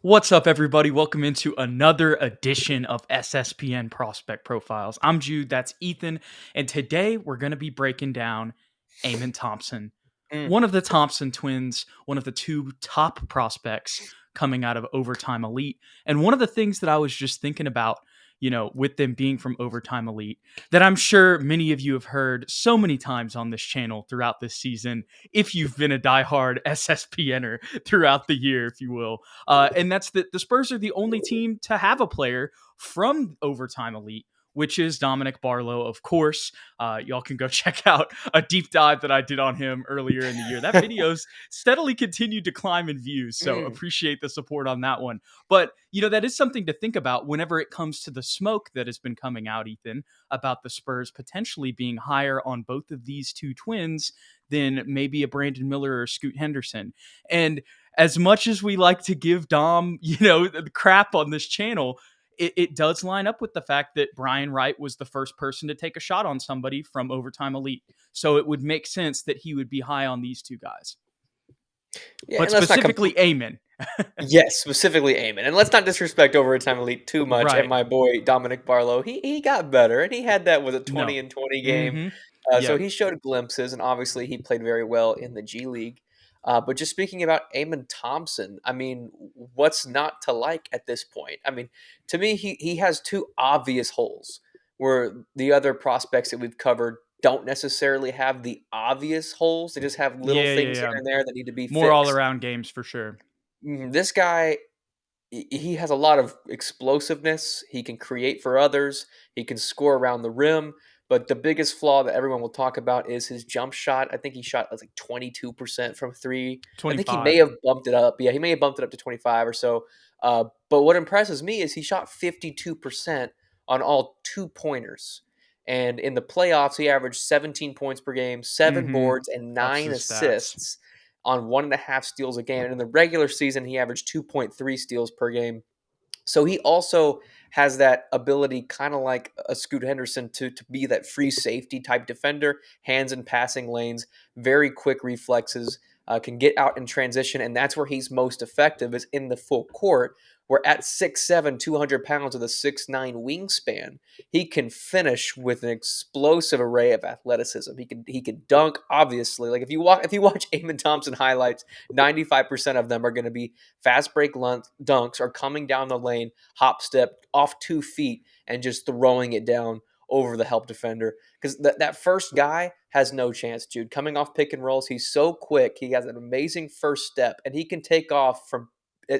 What's up, everybody? Welcome into another edition of SSPN Prospect Profiles. I'm Jude, that's Ethan, and today we're going to be breaking down Amen Thompson, Mm. one of the Thompson twins, one of the two top prospects coming out of Overtime Elite. And one of the things that I was just thinking about, with them being from Overtime Elite, that I'm sure many of you have heard so many times on this channel throughout this season, if you've been a diehard SSPNer throughout the year, if you will. And that's that the Spurs are the only team to have a player from Overtime Elite, which is Dominic Barlow, of course. Y'all can go check out a deep dive that I did on him earlier in the year. That video's steadily continued to climb in views, so Mm. appreciate the support on that one. But, that is something to think about whenever it comes to the smoke that has been coming out, Ethan, about the Spurs potentially being higher on both of these two twins than maybe a Brandon Miller or Scoot Henderson. And as much as we like to give Dom, the crap on this channel, it does line up with the fact that Brian Wright was the first person to take a shot on somebody from Overtime Elite. So it would make sense that he would be high on these two guys. Yeah, But and let's not specifically Amen. yes, specifically Amen. And let's not disrespect Overtime Elite too much. And Right. my boy Dominic Barlow, he got better, and he had that was a 20 No. and 20 game. Mm-hmm. So Yep. he showed glimpses, and obviously he played very well in the G League. But just speaking about Amen Thompson, I mean, what's not to like at this point? I mean, to me, he has two obvious holes where the other prospects that we've covered don't necessarily have the obvious holes. They just have little Yeah, yeah, things here yeah. and there that need to be More all fixed. around games for sure. This guy, he has a lot of explosiveness. He can create for others. He can score around the rim. But the biggest flaw that everyone will talk about is his jump shot. I think he shot like 22% from three. I think he may 25. have bumped it up. Yeah, he may have bumped it up to 25 or so. But what impresses me is he shot 52% on all 2 pointers. And in the playoffs, he averaged 17 points per game, 7 boards, and That's nine the stats. assists on 1.5 steals a game. And in the regular season, he averaged 2.3 steals per game. So he also has that ability, kind of like a Scoot Henderson, to be that free safety type defender, hands in passing lanes, very quick reflexes, can get out in transition, and that's where he's most effective is in the full court. Where at 6'7", 200 pounds with a 6'9" wingspan, he can finish with an explosive array of athleticism. He can dunk, obviously. Like if you watch Amen Thompson highlights, 95% of them are going to be fast break dunks or coming down the lane, hop step off 2 feet, and just throwing it down over the help defender. Because that first guy has no chance, Jude. Coming off pick and rolls, he's so quick. He has an amazing first step, and he can take off from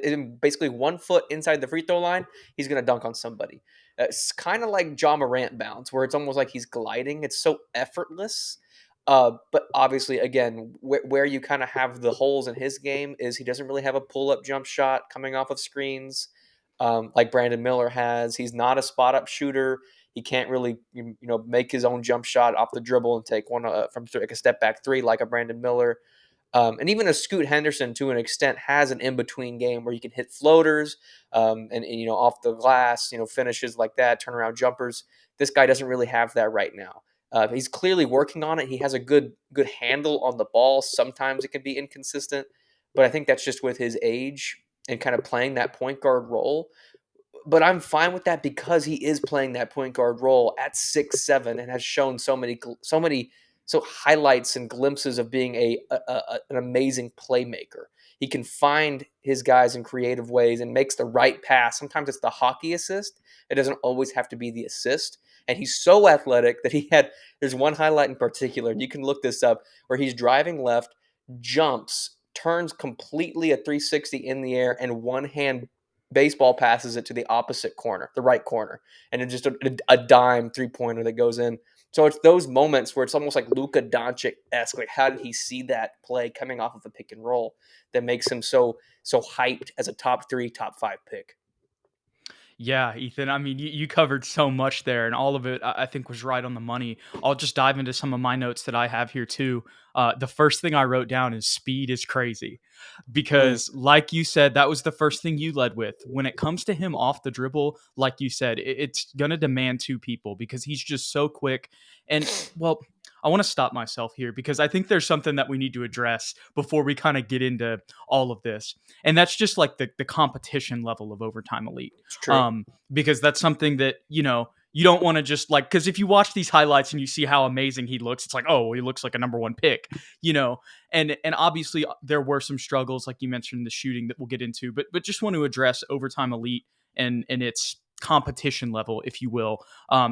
in basically 1 foot inside the free throw line. He's going to dunk on somebody. It's kind of like Ja Morant bounce, where it's almost like he's gliding. It's so effortless. But obviously, again, where you kind of have the holes in his game is he doesn't really have a pull-up jump shot coming off of screens like Brandon Miller has. He's not a spot-up shooter. He can't really, make his own jump shot off the dribble and take one from like a step-back three like a Brandon Miller. And even a Scoot Henderson, to an extent, has an in-between game where he can hit floaters and off the glass, finishes like that, turnaround jumpers. This guy doesn't really have that right now. He's clearly working on it. He has a good handle on the ball. Sometimes it can be inconsistent, but I think that's just with his age and kind of playing that point guard role. But I'm fine with that because he is playing that point guard role at 6'7" and has shown so highlights and glimpses of being an amazing playmaker. He can find his guys in creative ways and makes the right pass. Sometimes it's the hockey assist. It doesn't always have to be the assist. And he's so athletic that there's one highlight in particular, and you can look this up, where he's driving left, jumps, turns completely a 360 in the air, and one hand baseball passes it to the opposite corner, the right corner. And it's just a dime 3-pointer that goes in. So it's those moments where it's almost like Luka Doncic-esque. Like, how did he see that play coming off of a pick and roll that makes him so hyped as a top 3, top 5 pick? Yeah, Ethan. I mean, you covered so much there, and all of it I think was right on the money. I'll just dive into some of my notes that I have here too. The first thing I wrote down is speed is crazy Mm. because, like you said, that was the first thing you led with. When it comes to him off the dribble, like you said, it's going to demand two people because he's just so quick. And, well, I want to stop myself here because I think there's something that we need to address before we kind of get into all of this. And that's just like the competition level of overtime elite. It's true. Because that's something that, you don't want to just like, because if you watch these highlights and you see how amazing he looks, it's like, oh, he looks like a number one pick, and obviously there were some struggles, like you mentioned, the shooting that we'll get into, but just want to address overtime elite and its competition level, if you will,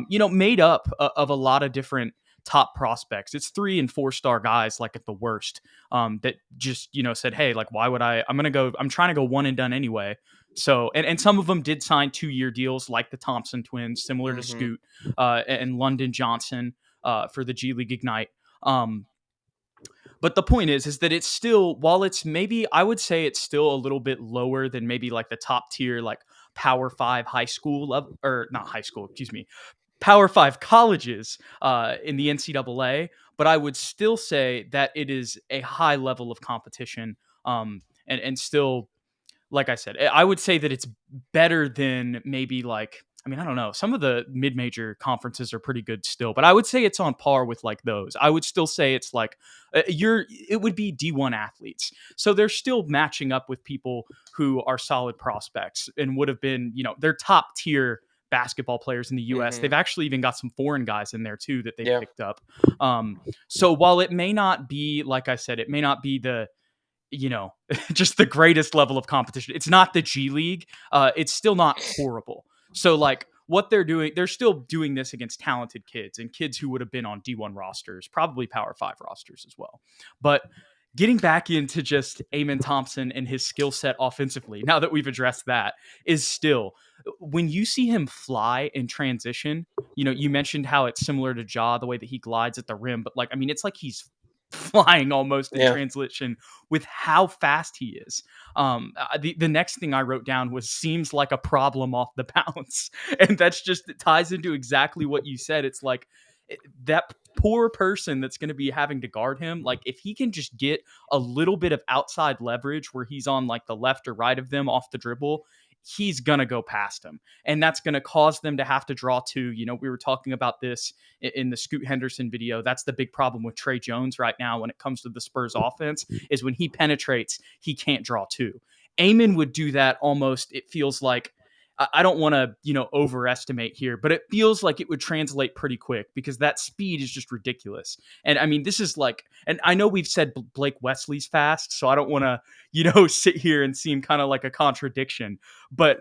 made up of a lot of different top prospects. It's 3 and 4 star guys, like at the worst, that just, said, hey, like, why would I'm trying to go one and done anyway. So, and some of them did sign 2-year deals, like the Thompson twins, similar to Mm-hmm. Scoot, and London Johnson, for the G League Ignite. But the point is that it's still, while it's maybe, I would say it's still a little bit lower than maybe like the top tier, like Power 5 high school level, or not high school, excuse me, Power 5 colleges in the NCAA. But I would still say that it is a high level of competition, and still, like I said, I would say that it's better than maybe like, I mean, I don't know. Some of the mid-major conferences are pretty good still, but I would say it's on par with like those. I would still say it's like it would be D1 athletes. So they're still matching up with people who are solid prospects and would have been, they're top tier basketball players in the US. Mm-hmm. They've actually even got some foreign guys in there too that they've Yeah. picked up. So while it may not be, like I said, it may not be the just the greatest level of competition. It's not the G League. It's still not horrible. So like what they're doing, they're still doing this against talented kids and kids who would have been on D1 rosters, probably Power 5 rosters as well. But getting back into just Amen Thompson and his skill set offensively, now that we've addressed that, is still, when you see him fly in transition, you mentioned how it's similar to Ja, the way that he glides at the rim, but like, I mean, it's like he's flying almost in Yeah. translation with how fast he is. The next thing I wrote down was seems like a problem off the bounce, and that's just, it ties into exactly what you said. It's like that poor person that's going to be having to guard him. Like if he can just get a little bit of outside leverage where he's on like the left or right of them off the dribble, he's going to go past him. And that's going to cause them to have to draw two. We were talking about this in the Scoot Henderson video. That's the big problem with Trey Jones right now when it comes to the Spurs offense, is when he penetrates, he can't draw two. Amen would do that almost, it feels like, I don't want to, overestimate here, but it feels like it would translate pretty quick because that speed is just ridiculous. And I mean, this is like, and I know we've said Blake Wesley's fast, so I don't want to, sit here and seem kind of like a contradiction, but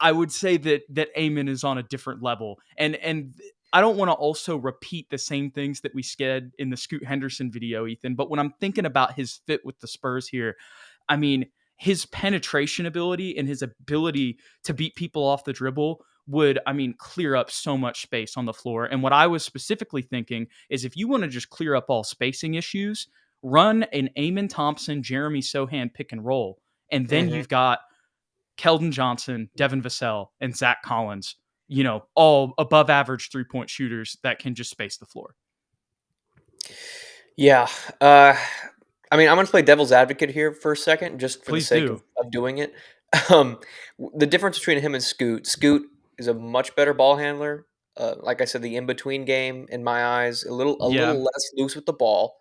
I would say that Amen is on a different level. And I don't want to also repeat the same things that we said in the Scoot Henderson video, Ethan, but when I'm thinking about his fit with the Spurs here, I mean, his penetration ability and his ability to beat people off the dribble would, I mean, clear up so much space on the floor. And what I was specifically thinking is if you want to just clear up all spacing issues, run an Amen Thompson, Jeremy Sohan pick and roll. And then Mm-hmm. you've got Keldon Johnson, Devin Vassell, and Zach Collins, all above average 3-point shooters that can just space the floor. Yeah. I mean, I'm going to play devil's advocate here for a second, just for the Please sake do. of doing it. Um, the difference between him and Scoot is a much better ball handler. Like I said, the in between game, in my eyes, a Yeah. little less loose with the ball.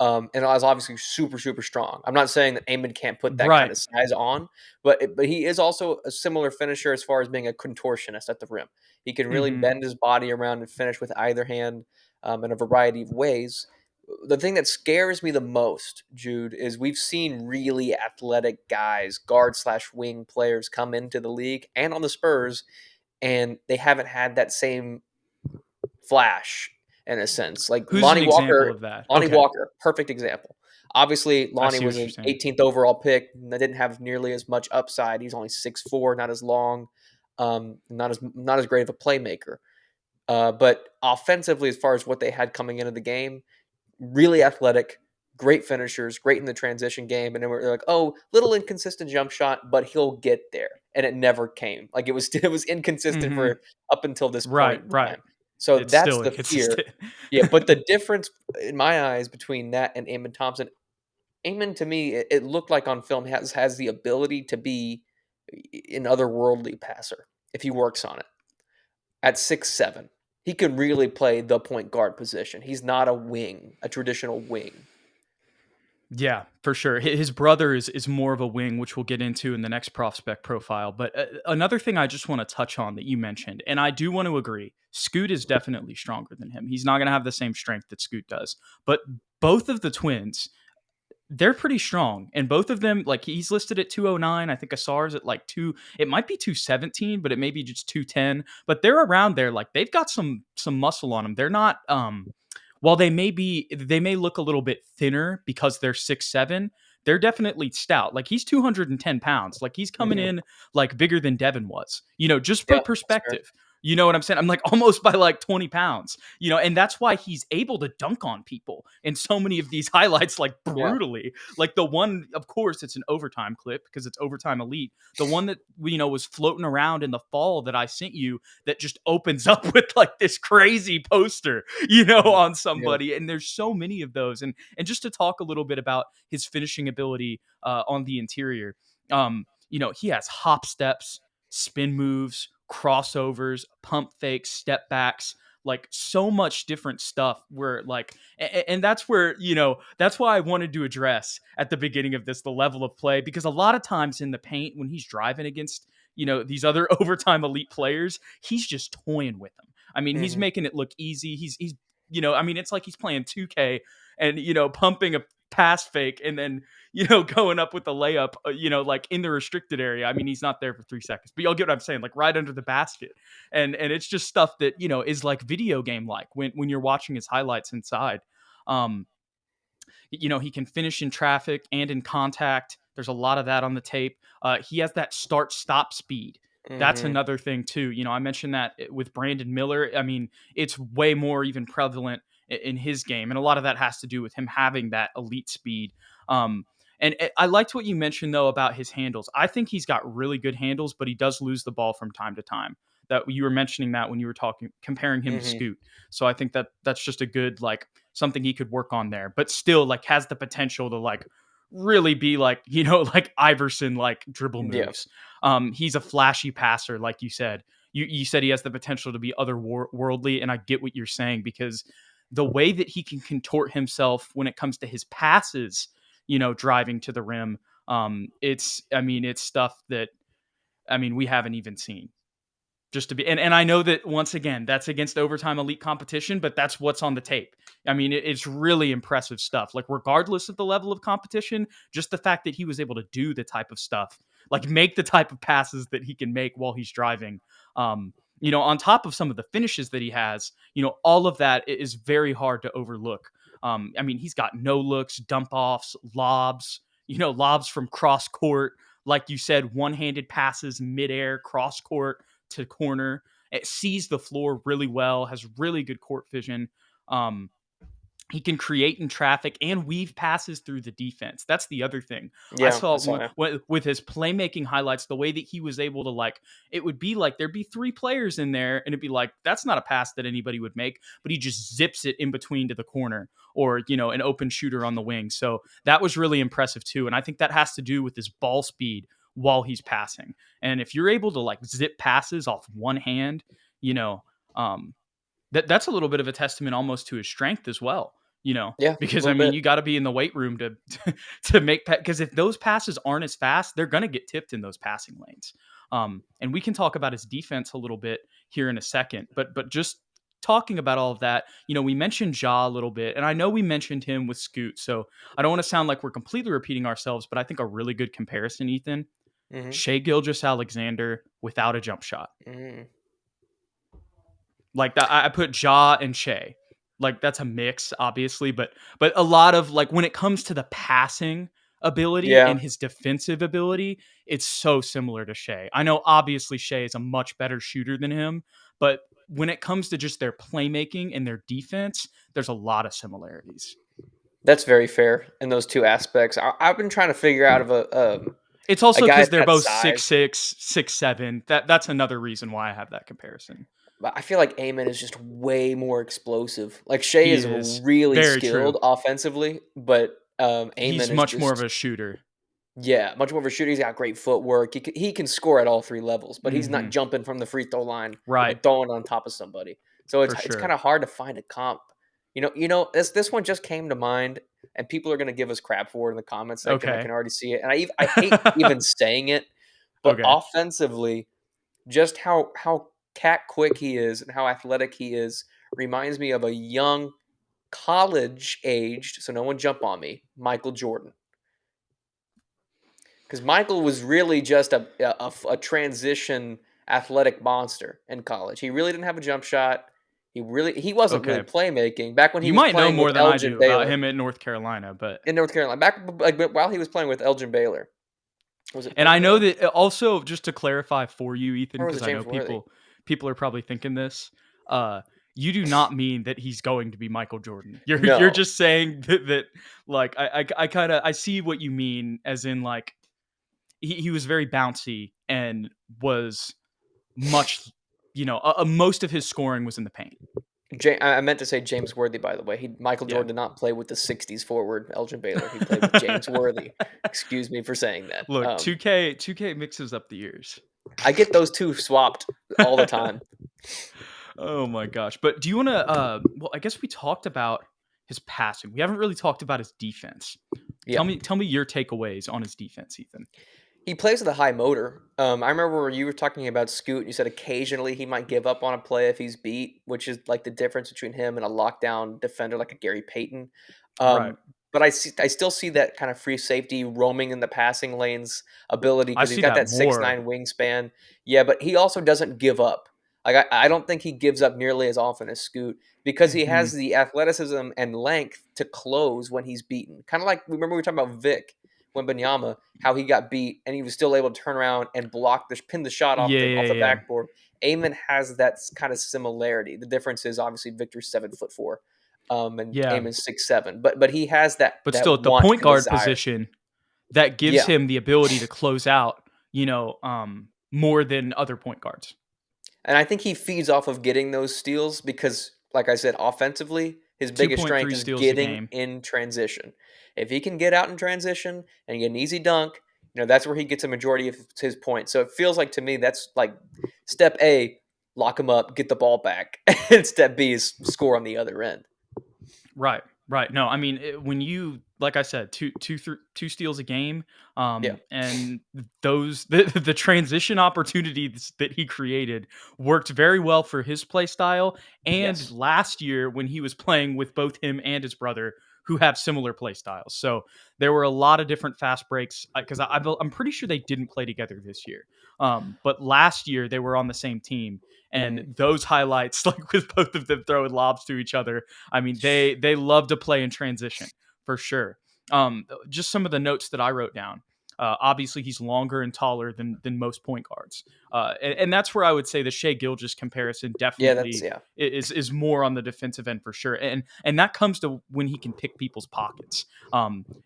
And I was obviously super, super strong. I'm not saying that Amon can't put that kind Right. of size on, but he is also a similar finisher as far as being a contortionist at the rim. He can really Mm-hmm. bend his body around and finish with either hand, in a variety of ways. The thing that scares me the most, Jude, is we've seen really athletic guys, guard slash wing players, come into the league and on the Spurs, and they haven't had that same flash in a sense. Like Who's an example of that? Lonnie Okay. Walker, perfect example. Obviously, I Lonnie see was what you're an saying. 18th overall pick that didn't have nearly as much upside. He's only 6'4", not as long, not as great of a playmaker. But offensively, as far as what they had coming into the game, really athletic, great finishers, great in the transition game. And then we're like, oh, little inconsistent jump shot, but he'll get there. And it never came. Like it was it was inconsistent Mm-hmm. for up until this Right, point in right. time. So It's that's still the fear. inconsistent. Yeah, but the difference in my eyes between that and Amon Thompson, Amon to me, it looked like on film has the ability to be an otherworldly passer if he works on it at 6'7". he can really play the point guard position. He's not a wing, a traditional wing. Yeah, for sure. His brother is more of a wing, which we'll get into in the next prospect profile. But another thing I just want to touch on that you mentioned, and I do want to agree, Scoot is definitely stronger than him. He's not going to have the same strength that Scoot does. But both of the twins, they're pretty strong, and both of them, like he's listed at 209. I think Asar's at like two. It might be 217, but it may be just 210. But they're around there. Like they've got some muscle on them. They're not. While they may look a little bit thinner because they're 6'7", they're definitely stout. Like he's 210 pounds. Like he's coming Mhm. in like bigger than Devin was. Just for Yeah, that's fair. perspective. You know what I'm saying? I'm like almost by like 20 pounds. And that's why he's able to dunk on people in so many of these highlights, like Yeah. brutally. Like the one, of course, it's an overtime clip because it's overtime elite. The one that was floating around in the fall that I sent you that just opens up with like this crazy poster, on Yeah. somebody. And there's so many of those. And just to talk a little bit about his finishing ability on the interior, he has hop steps, spin moves, crossovers, pump fakes, step backs, like so much different stuff where like and that's where that's why I wanted to address at the beginning of this the level of play, because a lot of times in the paint when he's driving against these other overtime elite players, he's just toying with them. I mean, he's Mhm. making it look easy. He's I mean, it's like he's playing 2K and pumping a pass fake and then going up with the layup, like in the restricted area. I mean, he's not there for 3 seconds, but y'all get what I'm saying, like right under the basket. And it's just stuff that, is like video game like when you're watching his highlights inside. Um, he can finish in traffic and in contact. There's a lot of that on the tape. He has that start stop speed. That's Mhm. another thing too. I mentioned that with Brandon Miller. I mean, it's way more even prevalent in his game, and a lot of that has to do with him having that elite speed. Um, and I liked what you mentioned though about his handles. I think he's got really good handles, but he does lose the ball from time to time. That you were mentioning that when you were comparing him to Mhm. Scoot. So I think that that's just a good like something he could work on there, but still like has the potential to like really be like, like Iverson, like dribble Yeah. moves. He's a flashy passer, like you said. You said he has the potential to be otherworldly, and I get what you're saying because the way that he can contort himself when it comes to his passes, driving to the rim, it's stuff that we haven't even seen just to be and I know that once again that's against overtime elite competition, but that's what's on the tape. I mean, it's really impressive stuff, like regardless of the level of competition, just the fact that he was able to do the type of stuff, like make the type of passes that he can make while he's driving, on top of some of the finishes that he has, all of that is very hard to overlook. I mean, he's got no looks, dump offs, lobs, lobs from cross court, like you said, one-handed passes midair cross court to corner. It sees the floor really well, has really good court vision. Um, he can create in traffic and weave passes through the defense. That's the other thing. I Yeah, I saw saw him. with his playmaking highlights, the way that he was able to like, it would be like there'd be three players in there and it'd be like, that's not a pass that anybody would make, but he just zips it in between to the corner or, an open shooter on the wing. So that was really impressive too. And I think that has to do with his ball speed while he's passing. And if you're able to like zip passes off one hand, you know, um, that's a little bit of a testament almost to his strength as well, Yeah, a because I little mean, bit. you got to be in the weight room to to make because if those passes aren't as fast, they're going to get tipped in those passing lanes. And we can talk about his defense a little bit here in a second, but just talking about all of that, we mentioned Ja a little bit, and I know we mentioned him with Scoot, so I don't want to sound like we're completely repeating ourselves, but I think a really good comparison, Ethan, Mhm. Shea Gilgeous-Alexander without a jump shot. Mhm. Like that, I put Ja and Shea. Like that's a mix, obviously, but a lot of like when it comes to the passing ability Yeah, and his defensive ability, it's so similar to Shea. I know obviously Shea is a much better shooter than him, but when it comes to just their playmaking and their defense, there's a lot of similarities. that's very fair in those two aspects. I've been trying to figure out of It's a also guy because they're that both size, 6'6", 6'7". That's another reason why I have that comparison. but I feel like Amen is just way more explosive. Like Shea He is is really very true. skilled offensively, but He's Amen is much more of just a shooter. yeah, much more of a shooter. He's got great footwork. He can score at all three levels, but he's not Hmm. jumping from the free throw line Right. and throwing on top of somebody. So For it's kind sure. of hard to find a comp. This one just came to mind, and people are going to give us crap for it in the comment section. I Okay. can already see it, and I hate even saying it, but Okay. offensively, just how cat quick he is and how athletic he is reminds me of a young college aged. So no one jump on me, Michael Jordan, because Michael was really just a transition athletic monster in college. He really didn't have a jump shot. He wasn't really Okay. playmaking back when he You was might know playing with more than I Elgin do about Baylor him at North Carolina, but in North Carolina. Back like while he was playing with Elgin Baylor, was it and I Elgin know Baylor that also just to clarify for you, Ethan, or was it because I know James Worthy? people are probably thinking this. You do not mean that he's going to be Michael Jordan. You're No, just saying that like I kind of I see what you mean as in like he was very bouncy and was much most of his scoring was in the paint. I meant to say James Worthy. By the way, Michael Yeah. Jordan did not play with the '60s forward Elgin Baylor. He played with James Worthy. Excuse me for saying that. Look, 2K mixes up the years. I get those two swapped all the time. Oh my gosh. But do you want to well, I guess we talked about his passing. We haven't really talked about his defense. Yeah. Tell me your takeaways on his defense, Ethan. He plays with a high motor. I remember you were talking about Scoot, and you said occasionally he might give up on a play if he's beat, which is like the difference between him and a lockdown defender like a Gary Payton. Right. Um, but I still see that kind of free safety roaming in the passing lanes ability I because he's see got that that six more. nine wingspan. Yeah, but he also doesn't give up. Like I don't think he gives up nearly as often as Scoot because he has Mhm. the athleticism and length to close when he's beaten. Kind of like remember we were talking about Vic when Benyama, how he got beat and he was still able to turn around and pin the shot Yeah, off yeah, the yeah. backboard. Amon has that kind of similarity. The difference is obviously Victor's 7'4", and Yeah. Amon's 6'7", but he has But that still at the want point and guard desire. position, that gives Yeah, him the ability to close out, more than other point guards. and I think he feeds off of getting those steals because, like I said, offensively, his biggest strength 2.3 is steals a getting game. in transition. If he can get out in transition and get an easy dunk, that's where he gets a majority of his points. So it feels like to me that's like step A, lock him up, get the ball back, and step B is score on the other end. Right, right. No, I mean when you, like I said, two steals a game, Yeah. and the transition opportunities that he created worked very well for his play style. And Yes. last year when he was playing with both him and his brother, who have similar play styles, so there were a lot of different fast breaks. Because I'm pretty sure they didn't play together this year, but last year they were on the same team. And Mm. those highlights, like with both of them throwing lobs to each other, I mean, they love to play in transition for sure. Just some of the notes that I wrote down. Obviously, he's longer and taller than most point guards, and that's where I would say the Shea Gilgeous comparison Yeah, that's definitely yeah. is more on the defensive end for sure, and that comes to when he can pick people's pockets,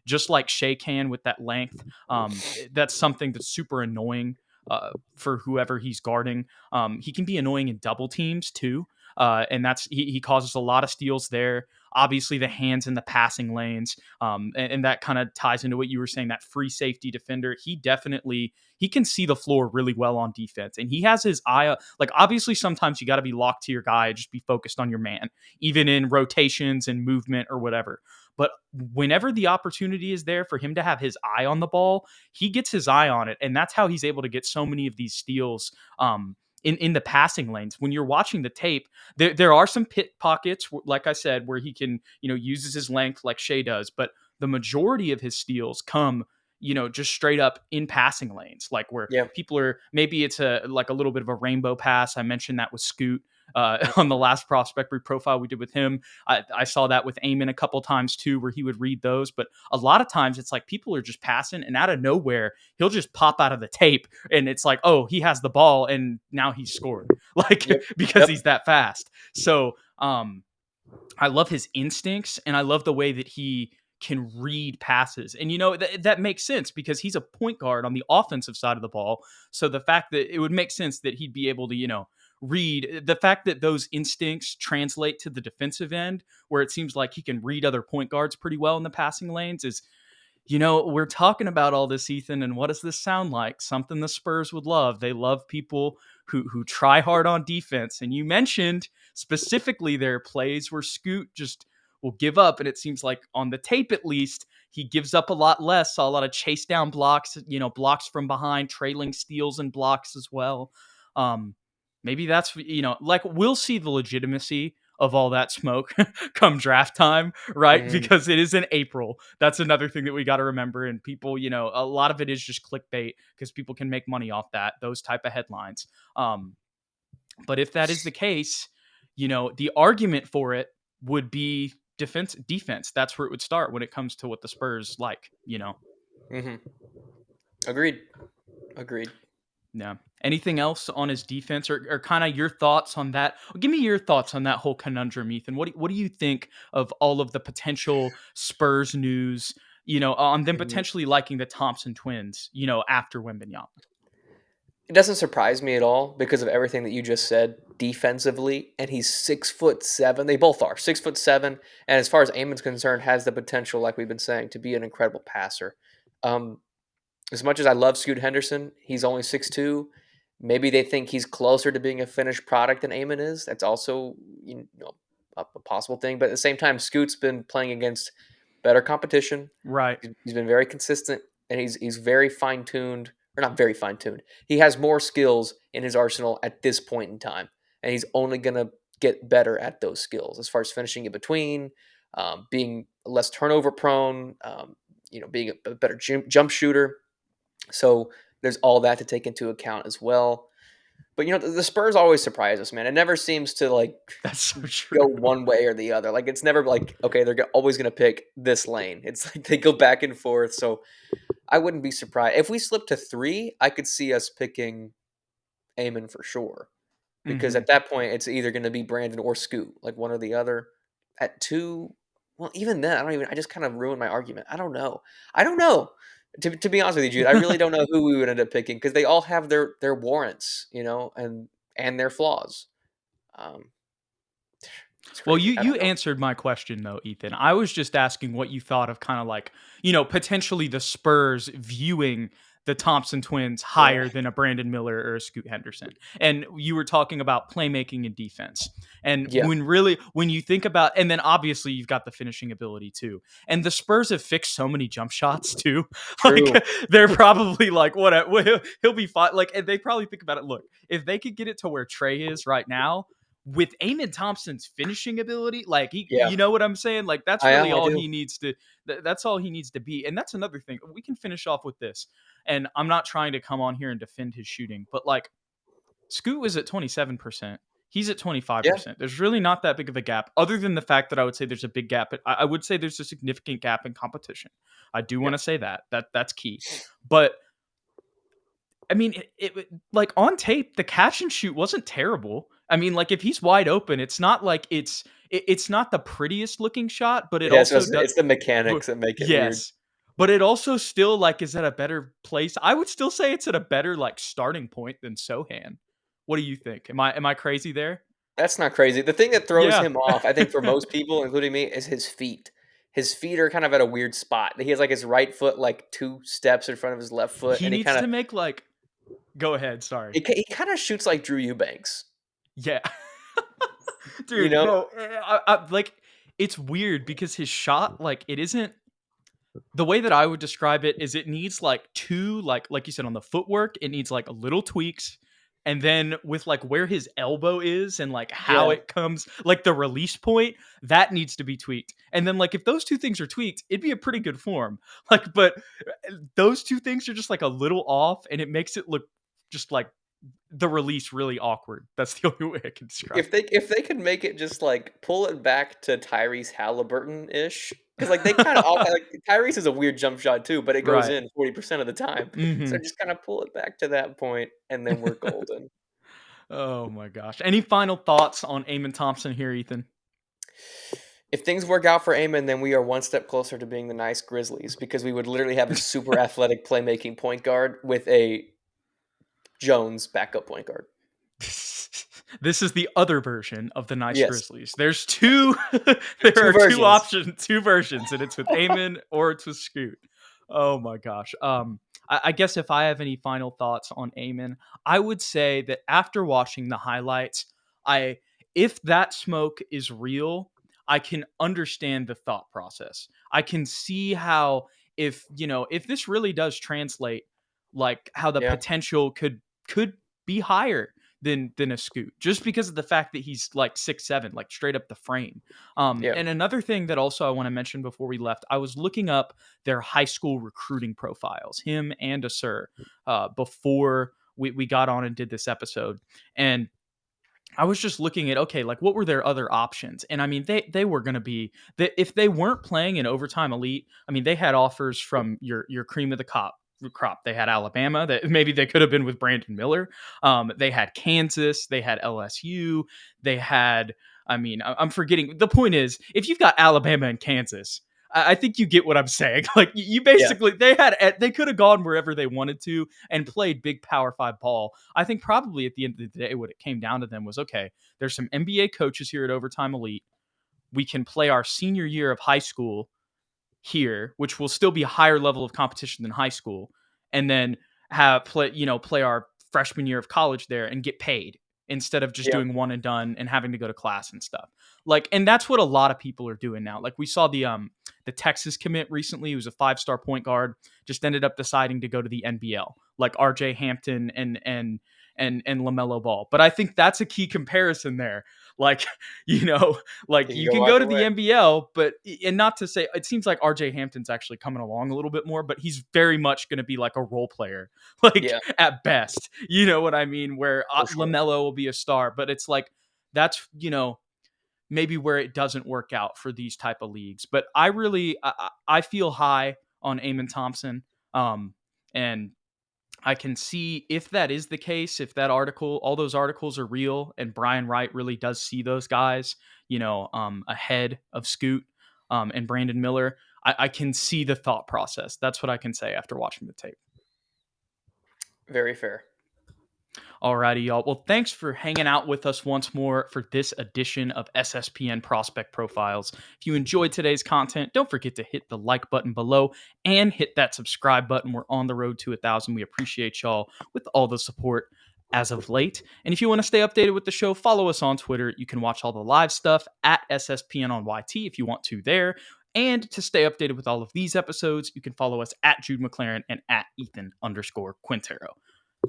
just like Shea can with that length. That's something that's super annoying for whoever he's guarding. He can be annoying in double teams too. And he causes a lot of steals there. Obviously, the hands in the passing lanes, and that kind of ties into what you were saying. That free safety defender, he can see the floor really well on defense, and he has his eye. Like obviously, sometimes you got to be locked to your guy, just be focused on your man, even in rotations and movement or whatever. But whenever the opportunity is there for him to have his eye on the ball, he gets his eye on it, and that's how he's able to get so many of these steals. In the passing lanes, when you're watching the tape, there are some pit pockets, like I said, where he can, uses his length like Shea does, but the majority of his steals come, just straight up in passing lanes, like where Yeah. people are, maybe it's like a little bit of a rainbow pass. I mentioned that with Scoot on the last prospect profile we did with him. I saw that with Amen a couple times too, where he would read those, but a lot of times it's like people are just passing and out of nowhere, he'll just pop out of the tape and it's like, oh, he has the ball and now he's scored, like Yep. because Yep. he's that fast. So I love his instincts and I love the way that he can read passes. And that makes sense because he's a point guard on the offensive side of the ball. So the fact that it would make sense that he'd be able to, read, the fact that those instincts translate to the defensive end where it seems like he can read other point guards pretty well in the passing lanes We're talking about all this, Ethan, and what does this sound like? Something the Spurs would love. They love people who try hard on defense. And you mentioned specifically their plays where Scoot just will give up. And it seems like on the tape, at least, he gives up a lot less. Saw a lot of chase down blocks, blocks from behind, trailing steals and blocks as well. Um, Maybe that's, like we'll see the legitimacy of all that smoke come draft time, right? Mhm. Because it is in April. That's another thing that we got to remember. And people, a lot of it is just clickbait because people can make money off those type of headlines. But if that is the case, the argument for it would be defense. That's where it would start when it comes to what the Spurs like. Mhm. Agreed. Agreed. Yeah. Anything else on his defense, or kind of your thoughts on that? Give me your thoughts on that whole conundrum, Ethan. What do you think of all of the potential Spurs news? On them Mhm. potentially liking the Thompson twins. After Wembanyama. It doesn't surprise me at all because of everything that you just said defensively, and he's 6'7". They both are 6'7", and as far as Amon's concerned, has the potential, like we've been saying, to be an incredible passer. Um, as much as I love Scoot Henderson, he's only 6'2". Maybe they think he's closer to being a finished product than Amon is. That's also a possible thing. But at the same time, Scoot's been playing against better competition. Right. He's been very consistent, and he's very fine tuned, or not very fine tuned. He has more skills in his arsenal at this point in time, and he's only gonna get better at those skills as far as finishing in between, being less turnover prone, being a better jump shooter. So there's all that to take into account as well. But the Spurs always surprise us, man. It never seems to like That's so true. go one way or the other. Like it's never like okay, they're always going to pick this lane. It's like they go back and forth. So I wouldn't be surprised if we slip to 3. I could see us picking Amon for sure because Hmm. at that point it's either going to be Brandon or Scoot, like one or the other. At 2, well, even then, I just kind of ruined my argument. I don't know. I don't know. To be honest with you, Jude, I really don't know who we would end up picking because they all have their warrants, and their flaws. Um, it's Well, crazy. you I you don't know. answered my question though, Ethan. I was just asking what you thought of kind of like, potentially the Spurs viewing the Thompson twins Yeah. higher than a Brandon Miller or a Scoot Henderson. And you were talking about playmaking and defense. And Yeah. when you think about, and then obviously you've got the finishing ability too. And the Spurs have fixed so many jump shots too. Like True. they're probably like, what, he'll be fine. Like, and they probably think about it. Look, if they could get it to where Trey is right now, with Amen Thompson's finishing ability, like Yeah. you know what I'm saying? Like that's I really am. I all do. he needs to. That's all he needs to be. And that's another thing. We can finish off with this. And I'm not trying to come on here and defend his shooting, but like Scoot was at 27%. He's at Yeah. 25%. There's really not that big of a gap, other than the fact that I would say there's a big gap. I would say there's a significant gap in competition. I do Yeah. want to say that's key. But I mean, like on tape, the catch and shoot wasn't terrible. I mean, like if he's wide open, it's not like it's not the prettiest looking shot, but it Yeah. So also it's, does. it's the But mechanics that make it weird. yes, but it also still like is at a better place. I would still say it's at a better like starting point than Sohan. What do you think? Am I crazy there? That's not crazy. The thing that throws Yeah. him off, I think, for most people, including me, is his feet. His feet are kind of at a weird spot. He has like his right foot like 2 steps in front of his left foot, He and he needs kind of to make like. Go ahead. Sorry. he kind of shoots like Drew Eubanks. Yeah. You Dude, know? no. Like it's weird because his shot like it isn't the way that I would describe it is it needs like two like you said on the footwork, it needs like little tweaks. And then with like where his elbow is and like how Yeah. it comes, like the release point, that needs to be tweaked. And then like if those two things are tweaked, it'd be a pretty good form. Like, but those two things are just like a little off, and it makes it look just like the release really awkward. That's the only way I can describe If they could make it just like pull it back to Tyrese Halliburton ish, because like they kind of all it. like Tyrese is a weird jump shot too, but it goes Right. in 40% of the time. So Hmm. just kind of pull it back to that point, and then we're golden. Oh my gosh. Any final thoughts on Amen Thompson here, Ethan? If things work out for Amon, then we are one step closer to being the nice Grizzlies because we would literally have a super athletic playmaking point guard with a Jones backup point guard. This is the other version of the nice Yes, Grizzlies. There's two there two are two versions. options, two versions, and it's with Amen or it's with Scoot. Oh my gosh. I guess if I have any final thoughts on Amen, I would say that after watching the highlights, I if that smoke is real, I can understand the thought process. I can see how if this really does translate, like how the Yeah, potential could be higher than a Scoot, just because of the fact that he's like 6'7", like straight up the frame. yeah, And another thing that also I want to mention before we left, I was looking up their high school recruiting profiles, him and a sir, before we got on and did this episode. And I was just looking at, okay, like what were their other options? And I mean, they were going to be that if they weren't playing in overtime elite. I mean, they had offers from your cream of the crop. They had Alabama that maybe they could have been with Brandon Miller. They had Kansas. They had LSU. They had. I mean, I'm forgetting. The point is, if you've got Alabama and Kansas, I think you get what I'm saying. Like you yeah, basically they could have gone wherever they wanted to and played big Power Five ball. I think probably at the end of the day, what it came down to them was, okay, there's some NBA coaches here at Overtime Elite. We can play our senior year of high school here, which will still be a higher level of competition than high school, and then play our freshman year of college there and get paid instead of just yeah, doing one and done and having to go to class and stuff. Like, and that's what a lot of people are doing now. Like we saw the Texas commit recently, who was a 5-star point guard, just ended up deciding to go to the NBL, like RJ Hampton and LaMelo Ball. But I think that's a key comparison there. Like, you know, like he can you go can go either to the way. NBL, but and not to say it seems like RJ Hampton's actually coming along a little bit more, but he's very much going to be like a role player, like Yeah, at best. You know what I mean? Where for sure. LaMelo will be a star, but it's like that's maybe where it doesn't work out for these type of leagues. But I feel high on Amen Thompson, and I can see if that is the case, if all those articles are real, and Brian Wright really does see those guys, ahead of Scoot, and Brandon Miller. I can see the thought process. That's what I can say after watching the tape. Very fair. Alrighty, y'all. Well, thanks for hanging out with us once more for this edition of SSPN Prospect Profiles. If you enjoyed today's content, don't forget to hit the like button below and hit that subscribe button. We're on the road to 1,000. We appreciate y'all with all the support as of late. And if you want to stay updated with the show, follow us on Twitter. You can watch all the live stuff at SSPN on YT if you want to there. And to stay updated with all of these episodes, you can follow us at Jude McLaren and at Ethan_Quintero.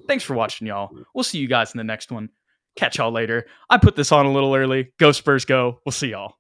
Thanks for watching, y'all. We'll see you guys in the next one. Catch y'all later. I put this on a little early. Go Spurs, go. We'll see y'all.